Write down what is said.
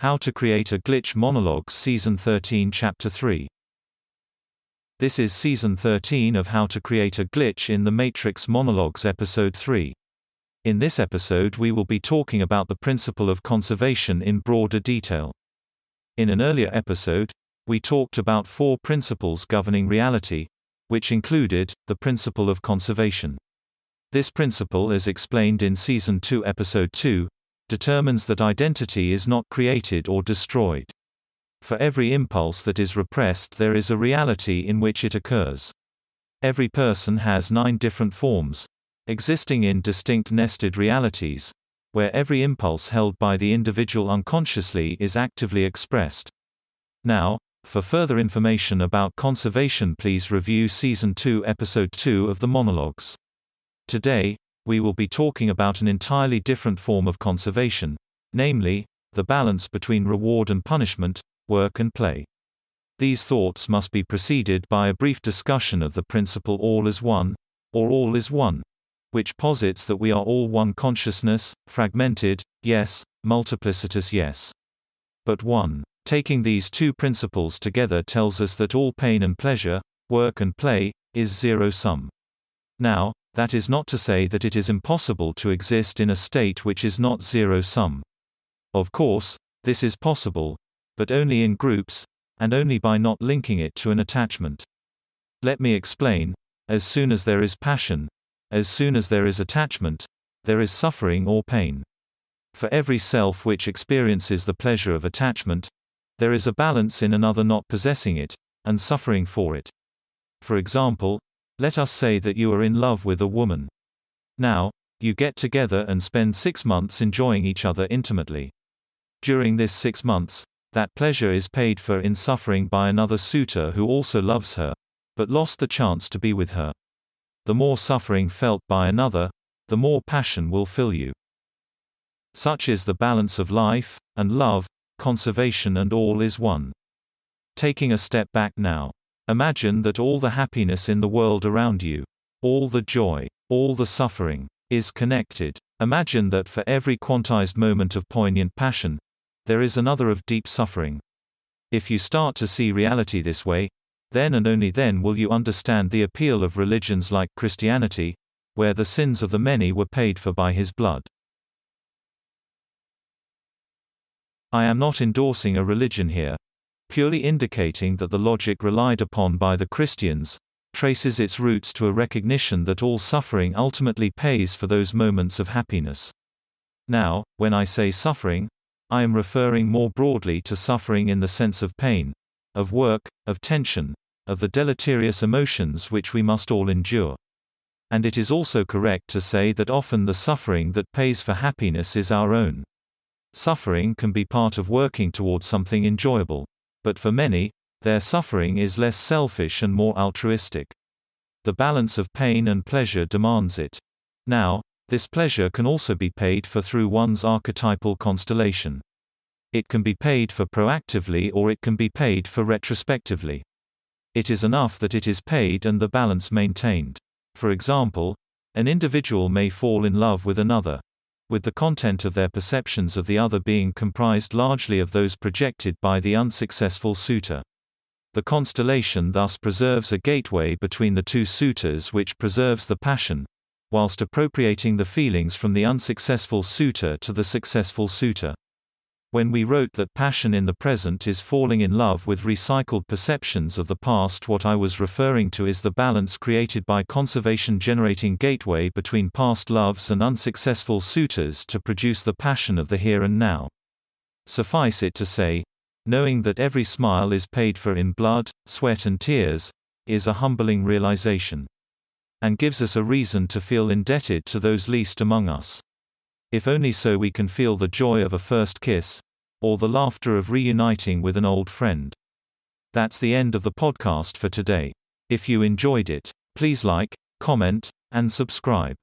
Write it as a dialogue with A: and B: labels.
A: How to Create a Glitch Monologues Season 13 Chapter 3. This is Season 13 of How to Create a Glitch in the Matrix Monologues Episode 3. In this episode we will be talking about the principle of conservation in broader detail. In an earlier episode, we talked about 4 principles governing reality, which included the principle of conservation. This principle, as explained in Season 2 Episode 2, determines that identity is not created or destroyed. For every impulse that is repressed, there is a reality in which it occurs. Every person has 9 different forms, existing in distinct nested realities, where every impulse held by the individual unconsciously is actively expressed. Now, for further information about conservation, please review Season 2 Episode 2 of the Monologues. Today, we will be talking about an entirely different form of conservation, namely, the balance between reward and punishment, work and play. These thoughts must be preceded by a brief discussion of the principle all is one, or all is one, which posits that we are all one consciousness, fragmented, yes, multiplicitous, yes, but one. Taking these two principles together tells us that all pain and pleasure, work and play, is zero-sum. Now, that is not to say that it is impossible to exist in a state which is not zero-sum. Of course, this is possible, but only in groups, and only by not linking it to an attachment. Let me explain. As soon as there is passion, as soon as there is attachment, there is suffering or pain. For every self which experiences the pleasure of attachment, there is a balance in another not possessing it, and suffering for it. For example, let us say that you are in love with a woman. Now, you get together and spend 6 months enjoying each other intimately. During this 6 months, that pleasure is paid for in suffering by another suitor who also loves her, but lost the chance to be with her. The more suffering felt by another, the more passion will fill you. Such is the balance of life, and love, conservation, and all is one. Taking a step back now. Imagine that all the happiness in the world around you, all the joy, all the suffering, is connected. Imagine that for every quantized moment of poignant passion, there is another of deep suffering. If you start to see reality this way, then and only then will you understand the appeal of religions like Christianity, where the sins of the many were paid for by His blood. I am not endorsing a religion here, purely indicating that the logic relied upon by the Christians traces its roots to a recognition that all suffering ultimately pays for those moments of happiness. Now, when I say suffering, I am referring more broadly to suffering in the sense of pain, of work, of tension, of the deleterious emotions which we must all endure. And it is also correct to say that often the suffering that pays for happiness is our own. Suffering can be part of working towards something enjoyable. But for many, their suffering is less selfish and more altruistic. The balance of pain and pleasure demands it. Now, this pleasure can also be paid for through one's archetypal constellation. It can be paid for proactively or it can be paid for retrospectively. It is enough that it is paid and the balance maintained. For example, an individual may fall in love with another, with the content of their perceptions of the other being comprised largely of those projected by the unsuccessful suitor. The constellation thus preserves a gateway between the two suitors which preserves the passion, whilst appropriating the feelings from the unsuccessful suitor to the successful suitor. When we wrote that passion in the present is falling in love with recycled perceptions of the past, what I was referring to is the balance created by conservation generating gateway between past loves and unsuccessful suitors to produce the passion of the here and now. Suffice it to say, knowing that every smile is paid for in blood, sweat and tears, is a humbling realization. And gives us a reason to feel indebted to those least among us. If only so we can feel the joy of a first kiss, or the laughter of reuniting with an old friend. That's the end of the podcast for today. If you enjoyed it, please like, comment, and subscribe.